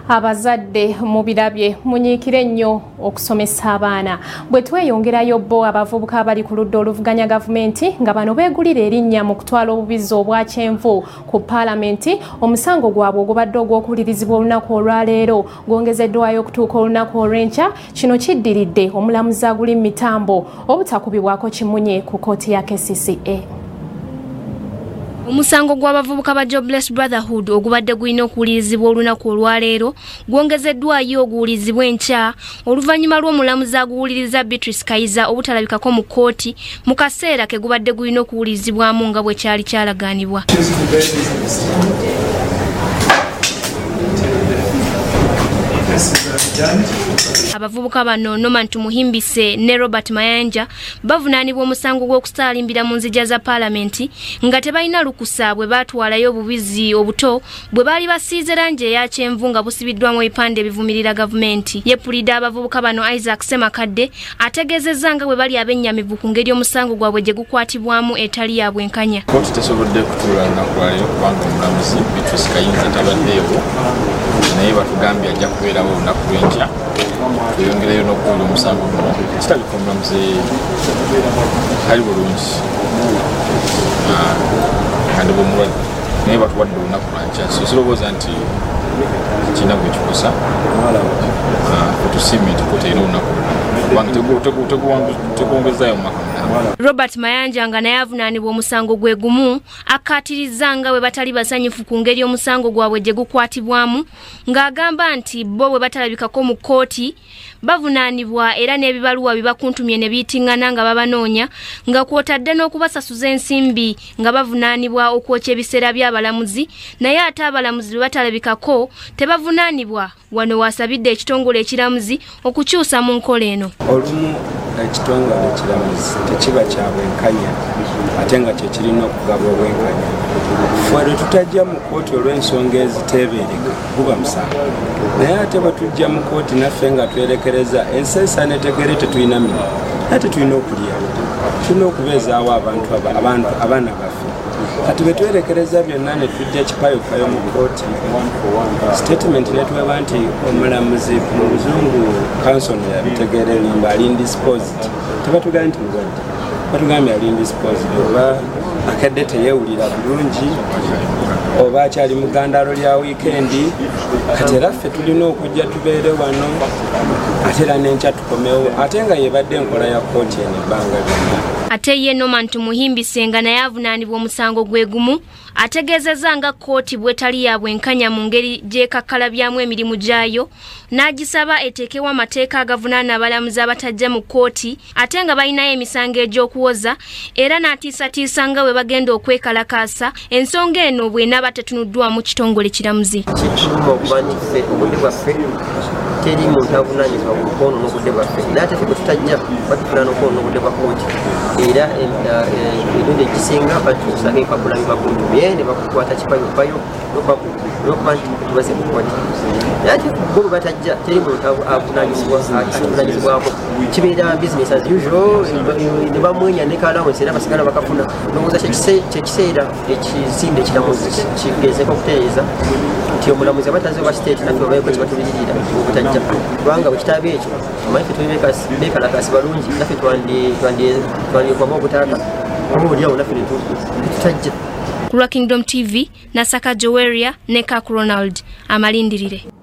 abazadde mu birabye munyiikire nnyo okusomesa abaana bwe tweyongerayo bo abavubuka abali ku ludda oluvuganya gavumenti nga bano beegulira erinnya mu kutwala obubizi obwa kyenvu ku paalamenti omusango gwabwe ogubadde ogw'okuwulirizibwa olunaku olwaleero gwongezeddwayo okutuuka olunaku olw'enkya kino kiddiridde omulamuzi aguli mitambo obutakubibwako kimunye ku kkooti ya KCCA. Omusango gw'abavubuka ba Jobless Brotherhood ogubadde gulina okuwulirizibwa olunaku olwaleero gwongezeddwayo okuwulizibwa enkya oluvannyuma lw'omulamuzi aguwuliriza Beatrice Kayiza obutalabikako mu kkooti mu kaseera ke gubadde gulina okuwulirizibwamu nga bwe kyali kyalaganibwa. Abavubuka bano Norman Tumuhimbise ne Robert Mayanja bavunaanibwa omusango gw'okusaalimbira mu nzija za paalamenti nga tebalina lukusa bwe baatwalayo obubizi obuto bwe baali basiize langi eya kyenvu nga busibiddwamu ebipande ebivumirira gavumenti. Yeepulidde abavubuka bano Isaac Semakadde ategeezezza nga bwe bali abennyamivu ku ngeri omusango gwabwe gye gukwatibwamu etali ya bwenkanya. Kkooti tesobodde kutuula lunaku lwaleero kubanga omulamuzi Beatrice Kayiza tabaddeewo naye batugambye ajja kubeerawo olunaku lw'enkya tweyongereyo n'okuwulira omusango guno. Kirabika omulamuzi ali bulungi kandi bwomulwadde naye batuwadde olunaku lwankya so sirowooza nti kirina gwe kikosa tusiimye tukoteera olunaku kubanga teguwongezaayo mu maka munana. Robert Mayanja nga naye avunaanibwa omusango gwe gumu akkaatiriza nga bwe batali basanyufu ku ngeri omusango gwabwe gye gukwatibwamu ng'agamba nti bo bwe batalabikako mu kkooti bavunaanibwa era n'ebibaluwa bibakuntumye ne biyitiŋŋana nga babanoonya nga kwotadde n'okubasasuza ensimbi nga bavunaanibwa okwokya ebiseera by'abalamuzi naye ate abalamuzi bwe batalabikako tebavunaanibwa. Wano wasabidde ekitongole ekiramuzi okukyusa mu nkola eno. Olumu ekitongole ekiramuzi tekiba kya bwenkanya ate nga kye kirina okugaba obwenkanya. Fwe tutajja mu kkooti olw'ensonga eziteebereka guba musango naye ate bwe tujja mu kkooti naffe nga twerekereza enseesa netegere tetulina mirimu ate tulina okulyawo tulina okubeezaawo abaana baffe kati bwe twerekereza byonna ne tujja ekipayopayo mu kkooti statement netweba nti omulamuzi mu luzungu kansolo yabitegeera erimba ali indisposed tebatugambye nti mulwadde batugambye ali indisposed oba akedde teyeewulira bulungi oba akyali mu gandalo lya wiikendi kati era ffe tulina okujja tubeere wano ate era n'enkya tukomewo ate nga yebadde enkola ya kkooti eno ebbanga lyonna. Ate ye Norman Tumuhimbise nga naye avunaanibwa omusango gwe gumu ategeezezza nga kkooti bwetali ya bwenkanya mu ngeri gy'ekakkalabyamu emirimu gyayo n'agisaba eteekewo amateeka agavunaana abalamuzi abatajja mu kkooti ate nga balinayo emisango egy'okuwoza era n'atiisatiisa nga bwe bagenda okwekalakaasa ensonga eno bw'enaaba tetunuddwamu kitongole kiramuzi. Kikiruma okuba nti ffe obudde bwaffe teri muntu avunaanyizibwa ku kwonoona obudde bwaffe naye ate ffe bwe tutajja batuvunaana okwonoona obudde bwa kkooti era emirundi egisinga batuusako empapula bibakuntumye ne bakukwata kipayopayo n'okuba nti tubaze mu kkooti naye ate bo bwe batajja teri muntu avunaanyizibwako kibeera business as usual ne bamwenya ne kalawensi era basigala bakafuna n'obuuza kyekiseera ekizinde ekiramuzi kigezeko okutereeza nti omulamuzi abataze wa state naffe obaeko kibatulirira obutajja kubanga bwe kitaba ekyo omanyi ffe tuli beekalakasi balungi naffe twandikwamu obutaaka obaoliawo naffe netutajja. Ku lwa Kingdom TV Nasaka Joweria ne Kak Ronald amalindirire.